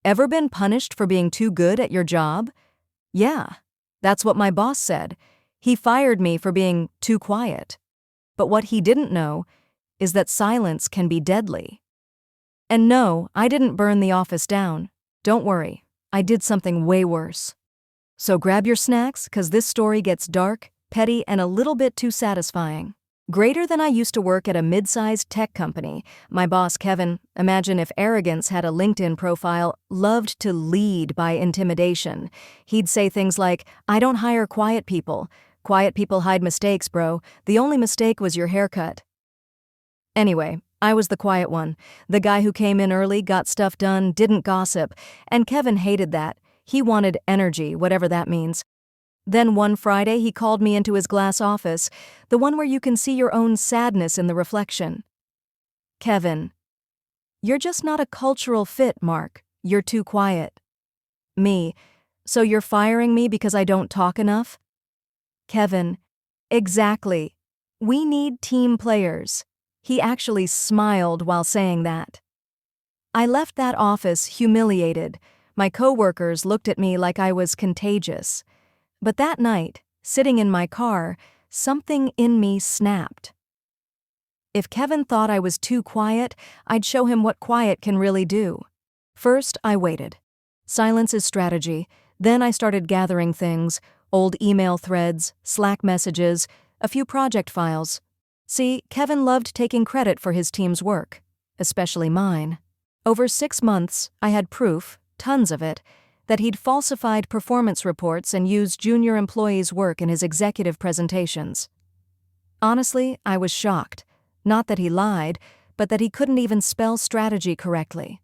Ever been punished for being too good at your job? Yeah, that's what my boss said. He fired me for being too quiet. But what he didn't know is that silence can be deadly. And no, I didn't burn the office down. Don't worry, I did something way worse. So grab your snacks, 'cause this story gets dark, petty, and a little bit too satisfying. Greater than I used to work at a mid-sized tech company. My boss, Kevin, imagine if arrogance had a LinkedIn profile, loved to lead by intimidation. He'd say things like, "I don't hire quiet people. Quiet people hide mistakes, bro. The only mistake was your haircut." Anyway, I was the quiet one. The guy who came in early, got stuff done, didn't gossip. And Kevin hated that. He wanted energy, whatever that means. Then one Friday, he called me into his glass office, the one where you can see your own sadness in the reflection. "Kevin, you're just not a cultural fit, Mark. You're too quiet." Me, "So you're firing me because I don't talk enough?" Kevin, "Exactly. We need team players." He actually smiled while saying that. I left that office humiliated. My coworkers looked at me like I was contagious. But that night, sitting in my car, something in me snapped. If Kevin thought I was too quiet, I'd show him what quiet can really do. First, I waited. Silence is strategy. Then I started gathering things, old email threads, Slack messages, a few project files. See, Kevin loved taking credit for his team's work, especially mine. Over 6 months, I had proof, tons of it, that he'd falsified performance reports and used junior employees' work in his executive presentations. Honestly, I was shocked. Not that he lied, but that he couldn't even spell strategy correctly.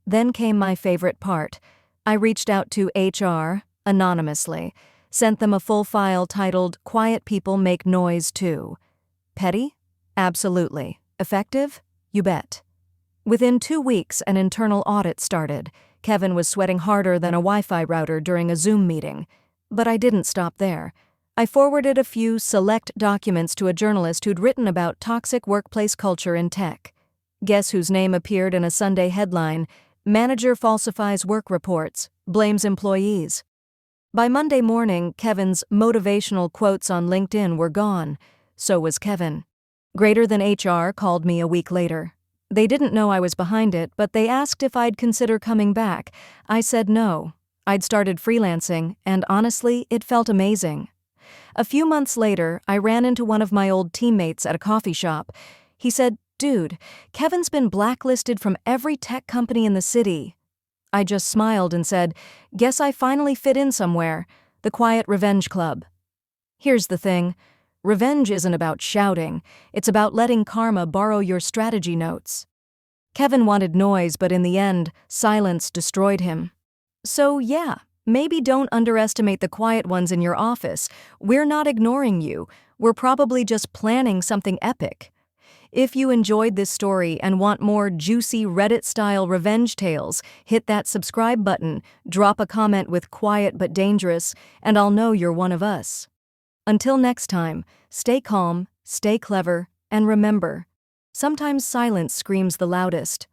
Then came my favorite part. I reached out to HR, anonymously, sent them a full file titled, "Quiet People Make Noise Too." Petty? Absolutely. Effective? You bet. Within 2 weeks, an internal audit started. Kevin was sweating harder than a Wi-Fi router during a Zoom meeting. But I didn't stop there. I forwarded a few select documents to a journalist who'd written about toxic workplace culture in tech. Guess whose name appeared in a Sunday headline? "Manager falsifies work reports, blames employees." By Monday morning, Kevin's motivational quotes on LinkedIn were gone. So was Kevin. Greater Than HR called me a week later. They didn't know I was behind it, but they asked if I'd consider coming back. I said no. I'd started freelancing, and honestly, it felt amazing. A few months later, I ran into one of my old teammates at a coffee shop. He said, "Dude, Kevin's been blacklisted from every tech company in the city." I just smiled and said, "Guess I finally fit in somewhere. The Quiet Revenge Club." Here's the thing. Revenge isn't about shouting. It's about letting karma borrow your strategy notes. Kevin wanted noise, but in the end, silence destroyed him. So yeah, maybe don't underestimate the quiet ones in your office. We're not ignoring you. We're probably just planning something epic. If you enjoyed this story and want more juicy Reddit-style revenge tales, hit that subscribe button, drop a comment with "quiet but dangerous," and I'll know you're one of us. Until next time, stay calm, stay clever, and remember, sometimes silence screams the loudest.